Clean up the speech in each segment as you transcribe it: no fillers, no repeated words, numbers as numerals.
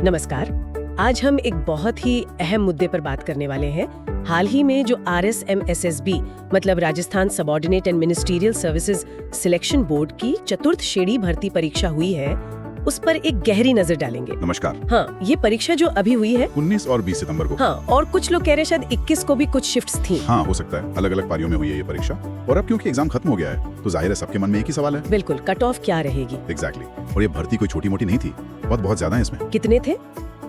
नमस्कार। आज हम एक बहुत ही अहम मुद्दे पर बात करने वाले हैं। हाल ही में जो RSMSSB मतलब Rajasthan subordinate and ministerial services selection board की चतुर्थ श्रेणी भर्ती परीक्षा हुई है, उस पर एक गहरी नजर डालेंगे। नमस्कार। हाँ, ये परीक्षा जो अभी हुई है 19 और 20 सितंबर को। हाँ, और कुछ लोग कह रहे हैं शायद 21 को भी कुछ शिफ्ट्स थी। हाँ, हो सकता है। अलग अलग पारियों में हुई है ये परीक्षा, और अब क्योंकि एग्जाम खत्म हो गया है तो जाहिर है सबके मन में एक ही सवाल है। बिल्कुल, कट ऑफ क्या रहेगी? एग्जैक्टली। और ये भर्ती कोई छोटी मोटी नहीं थी, बहुत ज्यादा है इसमें। कितने थे?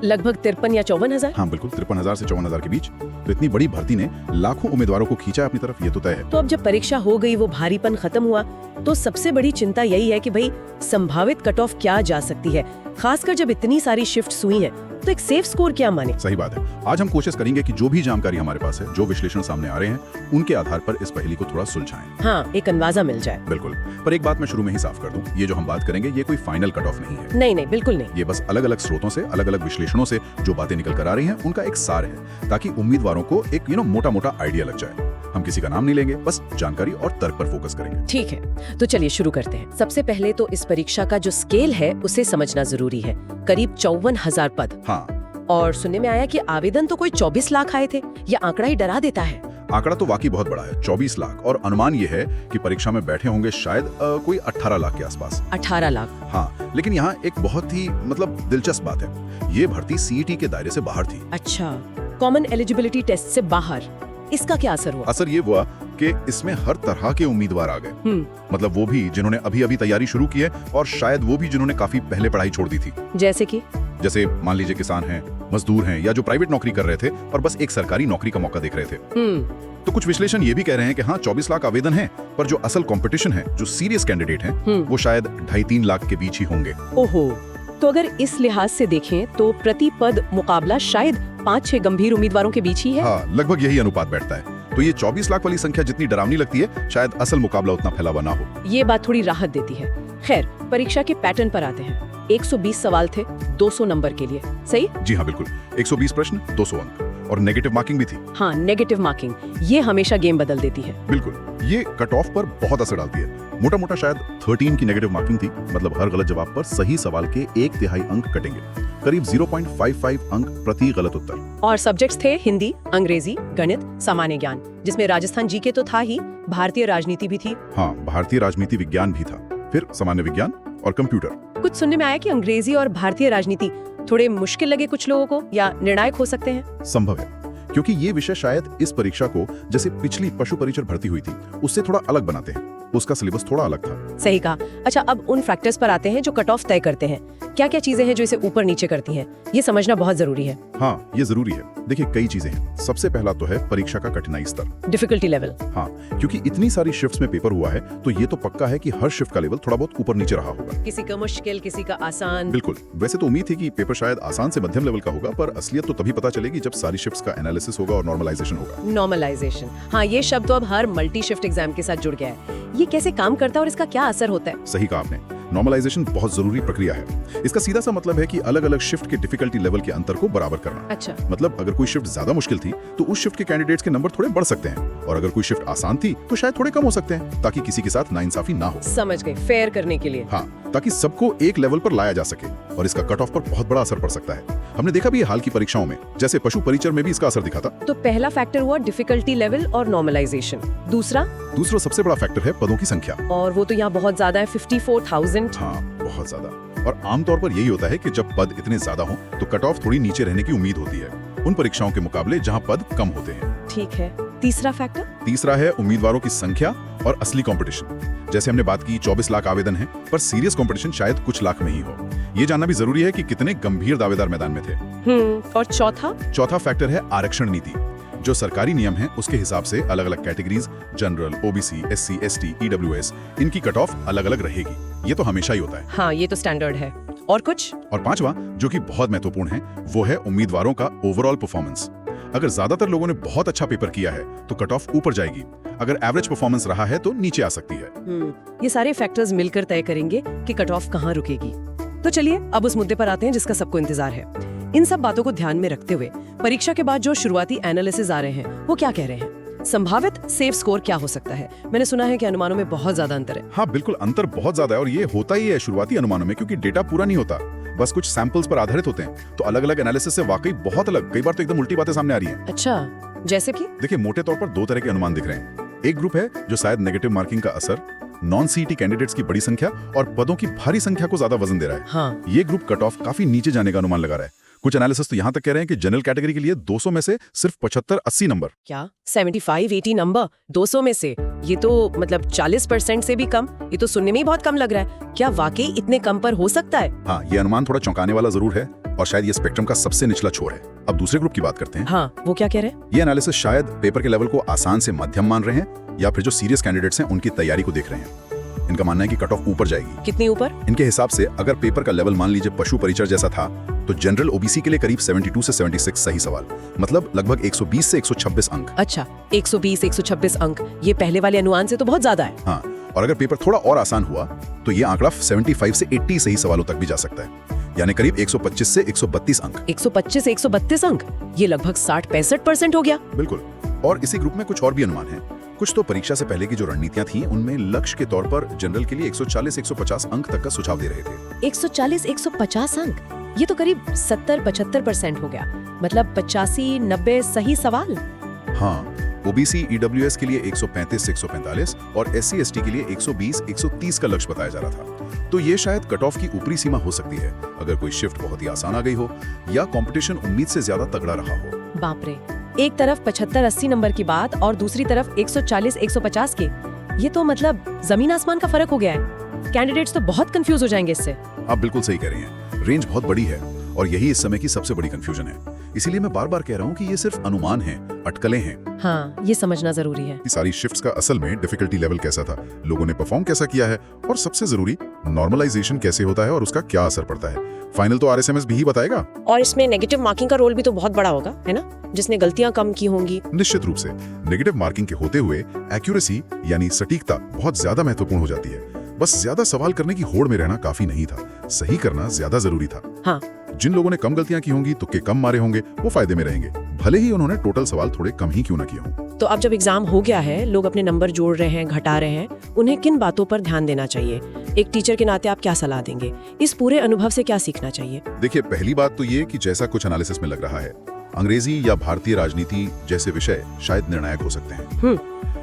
लगभग 53 या 54 हजार। हाँ बिल्कुल, 53,000 से 54,000 के बीच। तो इतनी बड़ी भर्ती ने लाखों उम्मीदवारों को खींचा अपनी तरफ, ये तो तय है। तो अब जब परीक्षा हो गई, वो भारीपन खत्म हुआ, तो सबसे बड़ी चिंता यही है कि भाई संभावित कट ऑफ क्या जा सकती है, खासकर जब इतनी सारी शिफ्ट्स हुई हैं, तो एक सेफ स्कोर क्या माने? सही बात है। आज हम कोशिश करेंगे कि जो भी जानकारी हमारे पास है, जो विश्लेषण सामने आ रहे हैं, उनके आधार पर इस पहेली को थोड़ा सुलझाएं। हाँ, एक अंदाजा मिल जाए। बिल्कुल। पर एक बात मैं शुरू में ही साफ कर दूं, ये जो हम बात करेंगे ये कोई फाइनल कट ऑफ नहीं है। नहीं, बिल्कुल नहीं। ये बस अलग अलग स्रोतों से, अलग अलग विश्लेषणों से जो बातें निकल कर आ रही हैं, उनका एक सार है, ताकि उम्मीदवारों को एक मोटा मोटा आइडिया लग जाए। हम किसी का नाम नहीं लेंगे, बस जानकारी और तर्क पर फोकस करेंगे। ठीक है, तो चलिए शुरू करते हैं। सबसे पहले तो इस परीक्षा का जो स्केल है उसे समझना जरूरी है। करीब 54,000 पद। हाँ, और सुनने में आया कि आवेदन तो कोई 24 लाख आए थे। ये आंकड़ा ही डरा देता है। आंकड़ा तो वाकई बहुत बड़ा है, 24 लाख। और अनुमान ये है कि परीक्षा में बैठे होंगे शायद कोई 18 लाख के आसपास। 18 लाख। हाँ, लेकिन यहाँ एक बहुत ही दिलचस्प बात है, ये भर्ती CET के दायरे से बाहर थी। अच्छा, कॉमन एलिजिबिलिटी टेस्ट से बाहर। इसका क्या असर हुआ? असर ये हुआ कि इसमें हर तरह के उम्मीदवार आ गए। मतलब वो भी जिन्होंने अभी अभी तैयारी शुरू की है, और शायद वो भी जिन्होंने काफी पहले पढ़ाई छोड़ दी थी। जैसे मान लीजिए किसान हैं, मजदूर हैं, या जो प्राइवेट नौकरी कर रहे थे और बस एक सरकारी नौकरी का मौका देख रहे थे। तो कुछ विश्लेषण ये भी कह रहे हैं कि हाँ, 24 लाख आवेदन हैं, पर जो असल कंपटीशन है, जो सीरियस कैंडिडेट हैं, वो शायद 2.5-3 लाख के बीच ही होंगे। ओहो, तो अगर इस लिहाज से देखें तो प्रति पद मुकाबला शायद 5-6 गंभीर उम्मीदवारों के बीच ही है। हाँ, लगभग यही अनुपात बैठता है। तो ये 24 लाख वाली संख्या जितनी डरावनी लगती है, शायद असल मुकाबला उतना फैला हुआ ना हो। ये बात थोड़ी राहत देती है। खैर, परीक्षा के पैटर्न पर आते हैं। 120 सवाल थे 200 नंबर के लिए, सही? जी हाँ, बिल्कुल। 120 प्रश्न, 200 अंक, और नेगेटिव मार्किंग भी थी। हाँ, नेगेटिव मार्किंग, ये हमेशा गेम बदल देती है। बिल्कुल, ये कट ऑफ पर बहुत असर डालती है। मोटा मोटा शायद 13 की नेगेटिव मार्किंग थी, मतलब हर गलत जवाब पर सही सवाल के 1/3 अंक कटेंगे। करीब 0.55 अंक प्रति गलत उत्तर। और सब्जेक्ट्स थे हिंदी, अंग्रेजी, गणित, सामान्य ज्ञान, जिसमें राजस्थान जीके तो था ही, भारतीय राजनीति भी थी। हाँ, भारतीय राजनीति विज्ञान भी था, फिर सामान्य विज्ञान और कंप्यूटर। कुछ सुनने में आया कि अंग्रेजी और भारतीय राजनीति थोड़े मुश्किल लगे कुछ लोगों को, या निर्णायक हो सकते हैं। संभव है, क्योंकि ये विषय शायद इस परीक्षा को, जैसे पिछली पशु परिचर भर्ती हुई थी, उससे थोड़ा अलग बनाते हैं। उसका सिलेबस थोड़ा अलग था। सही कहा। अच्छा, अब उन फैक्टर्स पर आते हैं जो कट ऑफ तय करते हैं। क्या क्या चीजें हैं जो इसे ऊपर नीचे करती हैं? ये समझना बहुत जरूरी है। हाँ, ये जरूरी है। देखिए, कई चीजें हैं। सबसे पहला तो है परीक्षा का कठिनाई स्तर, डिफिकल्टी लेवल। हाँ, क्योंकि इतनी सारी शिफ्ट्स में पेपर हुआ है, तो ये तो पक्का है कि हर शिफ्ट का लेवल थोड़ा बहुत ऊपर नीचे रहा होगा। किसी का मुश्किल, किसी का आसान। बिल्कुल। वैसे तो उम्मीद थी कि पेपर शायद आसान से मध्यम लेवल का होगा, पर असलियत तो तभी पता चलेगी जब सारी शिफ्ट्स का एनालिसिस होगा और नॉर्मलाइजेशन होगा। नॉर्मलाइजेशन, हाँ, ये शब्द तो अब हर मल्टी शिफ्ट एग्जाम के साथ जुड़ गया है। ये कैसे काम करता है और इसका क्या असर होता है? सही कहा आपने। नॉर्मलाइजेशन बहुत जरूरी प्रक्रिया है। इसका सीधा सा मतलब है कि अलग अलग शिफ्ट के डिफिकल्टी लेवल के अंतर को बराबर करना। अच्छा। मतलब अगर कोई शिफ्ट ज्यादा मुश्किल थी, तो उस शिफ्ट के कैंडिडेट्स के नंबर थोड़े बढ़ सकते हैं, और अगर कोई शिफ्ट आसान थी, तो शायद थोड़े कम हो सकते हैं, ताकि किसी के साथ नाइंसाफी ना हो। समझ गए, फेयर करने के लिए। हाँ, ताकि सबको एक लेवल पर लाया जा सके, और इसका कट ऑफ पर बहुत बड़ा असर पड़ सकता है। हमने देखा भी हाल की परीक्षाओं में, जैसे पशु परिचर में भी इसका असर दिखा था। तो पहला फैक्टर हुआ डिफिकल्टी लेवल और नॉर्मलाइजेशन। दूसरा सबसे बड़ा फैक्टर है पदों की संख्या, और वो तो यहाँ बहुत ज्यादा है, 54,000। हाँ, बहुत ज्यादा। और आमतौर पर यही होता है कि जब पद इतने ज्यादा हों, तो कट ऑफ थोड़ी नीचे रहने की उम्मीद होती है, उन परीक्षाओं के मुकाबले जहां पद कम होते हैं। ठीक है। तीसरा फैक्टर? तीसरा है उम्मीदवारों की संख्या और असली कंपटीशन। जैसे हमने बात की, 24 लाख आवेदन हैं, पर सीरियस कंपटीशन शायद कुछ लाख में ही हो। ये जानना भी जरूरी है कि कितने गंभीर दावेदार मैदान में थे। और चौथा फैक्टर है आरक्षण नीति। जो सरकारी नियम हैं, उसके हिसाब से अलग अलग categories, general, OBC, SC, ST, EWS, इनकी कट ऑफ अलग अलग रहेगी। ये तो हमेशा ही होता है। हाँ, ये तो स्टैंडर्ड है। और कुछ? और पांचवा, जो कि बहुत महत्वपूर्ण है, वो है उम्मीदवारों का ओवरऑल परफॉर्मेंस। अगर ज्यादातर लोगों ने बहुत अच्छा पेपर किया है, तो कट ऑफ ऊपर जाएगी। अगर एवरेज परफॉर्मेंस रहा है, तो नीचे आ सकती है। ये सारे फैक्टर्स मिलकर तय करेंगे कि कट ऑफ कहाँ रुकेगी। तो चलिए अब उस मुद्दे पर आते हैं जिसका सबको इंतजार है। इन सब बातों को ध्यान में रखते हुए परीक्षा के बाद जो शुरुआती एनालिसिस आ रहे हैं, वो क्या कह रहे हैं? संभावित सेफ स्कोर क्या हो सकता है? मैंने सुना है कि अनुमानों में बहुत ज्यादा अंतर है। हाँ बिल्कुल, अंतर बहुत ज्यादा है और ये होता ही है शुरुआती अनुमानों में, क्योंकि डेटा पूरा नहीं होता, बस कुछ सैंपल्स पर आधारित होते हैं। तो अलग अलग एनालिसिस से वाकई बहुत अलग, कई बार तो एकदम उल्टी बातें सामने आ रही हैं। अच्छा, जैसे कि? देखिए, मोटे तौर पर दो तरह के अनुमान दिख रहे हैं। एक ग्रुप है जो शायद नेगेटिव मार्किंग का असर, नॉन सीईटी कैंडिडेट्स की बड़ी संख्या और पदों की भारी संख्या को ज्यादा वजन दे रहा है। हाँ। ये ग्रुप कट ऑफ काफी नीचे जाने का अनुमान लगा रहा है। कुछ एनालिसिस तो यहाँ तक कह रहे हैं कि जनरल कैटेगरी के लिए 200 में से सिर्फ 75-80 नंबर। क्या 75-80 नंबर 200 में से? ये तो मतलब 40% से भी कम। ये तो सुनने में ही बहुत कम लग रहा है। क्या वाकई इतने कम पर हो सकता है? हाँ, ये अनुमान थोड़ा चौंकाने वाला जरूर है और शायद ये स्पेक्ट्रम का सबसे निचला छोर है। अब दूसरे ग्रुप की बात करते हैं। हाँ, वो क्या कह रहे हैं? ये एनालिसिस शायद पेपर के लेवल को आसान से मध्यम मान रहे हैं या फिर जो सीरियस कैंडिडेट्स हैं उनकी तैयारी को देख रहे हैं। इनका मानना है कि कट ऑफ ऊपर जाएगी। कितनी ऊपर? इनके हिसाब से अगर पेपर का लेवल मान लीजिए पशु परिचर जैसा था, तो जनरल ओबीसी के लिए करीब 72 से 76 सही सवाल, मतलब लगभग 120 से 126 अंक। अच्छा, 120-126 अंक, ये पहले वाले अनुमान से तो बहुत ज्यादा है। हाँ, और अगर पेपर थोड़ा और आसान हुआ तो ये आंकड़ा 75 से 80 सही सवालों तक भी जा सकता है, यानी करीब 125 से 132 अंक। 125 से 132 अंक, ये लगभग 60-65% हो गया। बिल्कुल। और इसी ग्रुप में कुछ और भी अनुमान हैं। कुछ तो परीक्षा से पहले की जो रणनीतियां थी उनमें लक्ष्य के तौर पर जनरल के लिए 140-150 अंक तक का सुझाव दे रहे थे। 140-150 अंक, ये तो करीब 70-75% हो गया, मतलब 85-90 सही सवाल। हाँ, ओबीसी ईडब्ल्यूएस के लिए 135 से 145 और एससी एसटी के लिए 120-130 का लक्ष्य बताया जा रहा था। तो ये शायद कट ऑफ की ऊपरी सीमा हो सकती है अगर कोई शिफ्ट बहुत ही आसान आ गई हो या कंपटीशन उम्मीद से ज्यादा तगड़ा रहा हो। बाप रे, एक तरफ 75-80 नंबर की बात और दूसरी तरफ 140-150 की, ये तो मतलब जमीन आसमान का फर्क हो गया है। कैंडिडेट्स तो बहुत कंफ्यूज हो जाएंगे इससे। आप बिल्कुल सही कह रही हैं, रेंज बहुत बड़ी है और यही इस समय की सबसे बड़ी कंफ्यूजन है। इसीलिए मैं बार बार कह रहा हूँ कि ये सिर्फ अनुमान हैं, अटकलें हैं। हाँ, ये समझना जरूरी है। सारी शिफ्ट्स का असल में डिफिकल्टी लेवल कैसा था, लोगों ने परफॉर्म कैसा किया है और सबसे जरूरी नॉर्मलाइजेशन कैसे होता है और उसका क्या असर पड़ता है। फाइनल तो आरएसएमएस भी ही बताएगा। और इसमें नेगेटिव मार्किंग का रोल भी तो बहुत बड़ा होगा, है ना? जिसने गलतियां कम की होंगी। निश्चित रूप से नेगेटिव मार्किंग के होते हुए एक्यूरेसी यानी सटीकता बहुत ज्यादा महत्वपूर्ण हो जाती है। बस ज्यादा सवाल करने की होड़ में रहना काफी नहीं था, सही करना ज्यादा जरूरी था। हाँ। जिन लोगों ने कम गलतियां की होंगी, तुक्के कम मारे होंगे, वो फायदे में रहेंगे, भले ही उन्होंने टोटल सवाल थोड़े कम ही क्यों ना किए हों। तो अब जब एग्जाम हो गया है, लोग अपने नंबर जोड़ रहे हैं, घटा रहे हैं, उन्हें किन बातों पर ध्यान देना चाहिए? एक टीचर के नाते आप क्या सलाह देंगे? इस पूरे अनुभव से क्या सीखना चाहिए? देखिए, पहली बात तो ये कि जैसा कुछ एनालिसिस में लग रहा है, अंग्रेजी या भारतीय राजनीति जैसे विषय शायद निर्णायक हो सकते हैं,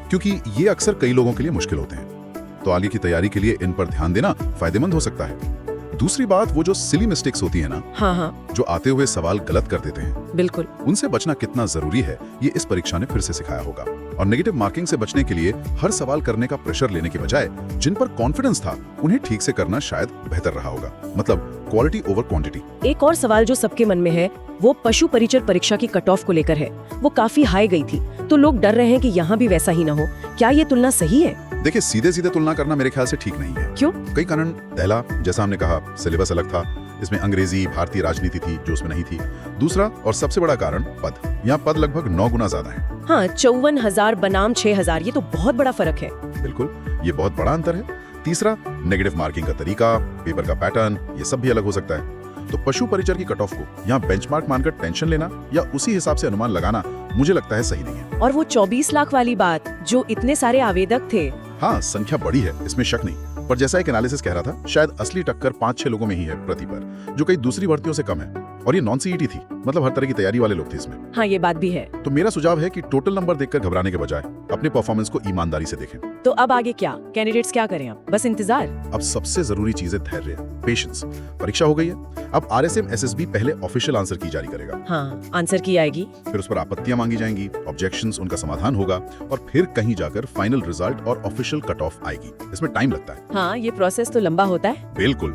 क्योंकि ये अक्सर कई लोगों के लिए मुश्किल होते हैं। तो आगे की तैयारी के लिए इन पर ध्यान देना फायदेमंद हो सकता है। दूसरी बात, वो जो सिली मिस्टेक्स होती है ना, हाँ, जो आते हुए सवाल गलत कर देते हैं, बिल्कुल, उनसे बचना कितना जरूरी है ये इस परीक्षा ने फिर से सिखाया होगा। और नेगेटिव मार्किंग से बचने के लिए हर सवाल करने का प्रेशर लेने के बजाय जिन पर कॉन्फिडेंस था उन्हें ठीक से करना शायद बेहतर रहा होगा, मतलब क्वालिटी ओवर क्वांटिटी। एक और सवाल जो सबके मन में है वो पशु परिचर परीक्षा की कट ऑफ को लेकर है। वो काफी हाई गई थी, तो लोग डर रहे हैं कि यहाँ भी वैसा ही ना हो। क्या ये तुलना सही है? देखिए, सीधे सीधे तुलना करना मेरे ख्याल से ठीक नहीं है। क्यों? कई कारण। पहला, जैसा हमने कहा, सिलेबस अलग था, इसमें अंग्रेजी भारतीय राजनीति थी जो उसमें नहीं थी। दूसरा और सबसे बड़ा कारण, पद। यहाँ पद लगभग 9 गुना ज्यादा है। हाँ, 54,000 बनाम 6,000, ये तो बहुत बड़ा फर्क है। बिल्कुल, ये बहुत बड़ा अंतर है। तीसरा, नेगेटिव मार्किंग का तरीका, पेपर का पैटर्न, ये सब भी अलग हो सकता है। तो पशु परिचर की कट ऑफ को यहाँ बेंचमार्क मानकर टेंशन लेना या उसी हिसाब से अनुमान लगाना मुझे लगता है सही नहीं है। और वो 24 लाख वाली बात, जो इतने सारे आवेदक थे। हाँ, संख्या बड़ी है, इसमें शक नहीं, पर जैसा एक एनालिसिस कह रहा था, शायद असली टक्कर 5-6 लोगों में ही है प्रति पर, जो कई दूसरी भर्तियों से कम है। और ये नॉन सीईटी थी, मतलब हर तरह की तैयारी वाले लोग थे इसमें। हाँ, ये बात भी है। तो मेरा सुझाव है कि टोटल नंबर देखकर घबराने के बजाय अपने परफॉर्मेंस को ईमानदारी से देखें। तो अब आगे क्या? कैंडिडेट्स क्या करें अब? बस इंतजार? अब सबसे जरूरी चीज है धैर्य, पेशेंस। परीक्षा हो गई है, अब आरएसएम एसएसबी पहले ऑफिशियल आंसर की जारी करेगा। हाँ, आंसर की आएगी, फिर उस पर आपत्तियां मांगी जाएंगी, ऑब्जेक्शंस, उनका समाधान होगा और फिर कहीं जाकर फाइनल रिजल्ट और ऑफिशियल कट ऑफ आएगी। इसमें टाइम लगता है। हाँ, ये प्रोसेस तो लंबा होता है। बिल्कुल।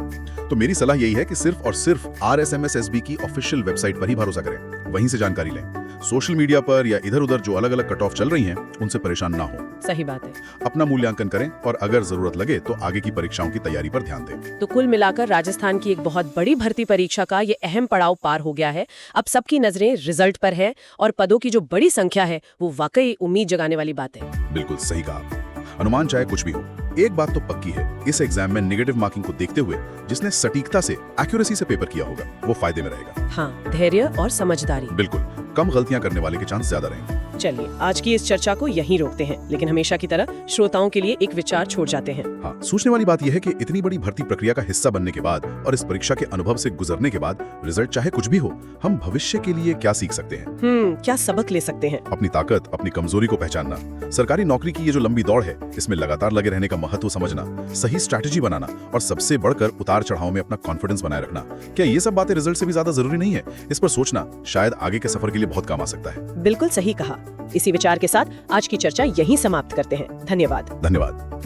तो मेरी सलाह यही है कि सिर्फ और सिर्फ आरएसएमएसएसबी की ऑफिशियल वेबसाइट पर ही भरोसा करें, वहीं से जानकारी लें। सोशल मीडिया पर या इधर उधर जो अलग अलग कट ऑफ चल रही हैं, उनसे परेशान ना हो। सही बात है। अपना मूल्यांकन करें और अगर जरूरत लगे तो आगे की परीक्षाओं की तैयारी पर ध्यान दें। तो कुल मिलाकर राजस्थान की एक बहुत बड़ी भर्ती परीक्षा का ये अहम पड़ाव पार हो गया है। अब सबकी नजरें रिजल्ट पर है और पदों की जो बड़ी संख्या है वो वाकई उम्मीद जगाने वाली बात है। बिल्कुल सही कहा। अनुमान चाहे कुछ भी हो, एक बात तो पक्की है, इस एग्जाम में नेगेटिव मार्किंग को देखते हुए जिसने सटीकता से, एक्यूरेसी से पेपर किया होगा, वो फायदे में रहेगा। हाँ, धैर्य और समझदारी। बिल्कुल, कम गलतियां करने वाले के चांस ज्यादा रहेंगे। चलिए आज की इस चर्चा को यहीं रोकते हैं, लेकिन हमेशा की तरह श्रोताओं के लिए एक विचार छोड़ जाते हैं। हाँ, सोचने वाली बात यह है कि इतनी बड़ी भर्ती प्रक्रिया का हिस्सा बनने के बाद और इस परीक्षा के अनुभव से गुजरने के बाद रिजल्ट चाहे कुछ भी हो, हम भविष्य के लिए क्या सीख सकते हैं? क्या सबक ले सकते हैं? अपनी ताकत, अपनी कमजोरी को पहचानना, सरकारी नौकरी की ये जो लंबी दौड़ है, इसमें लगातार लगे रहने का महत्व समझना, सही स्ट्रैटेजी बनाना और सबसे बढ़कर उतार चढ़ाव में अपना कॉन्फिडेंस बनाए रखना। क्या ये सब बातें रिजल्ट से भी ज्यादा जरूरी नहीं है? इस पर सोचना शायद आगे के सफर के लिए बहुत काम आ सकता है। बिल्कुल सही कहा। इसी विचार के साथ आज की चर्चा यहीं समाप्त करते हैं। धन्यवाद। धन्यवाद।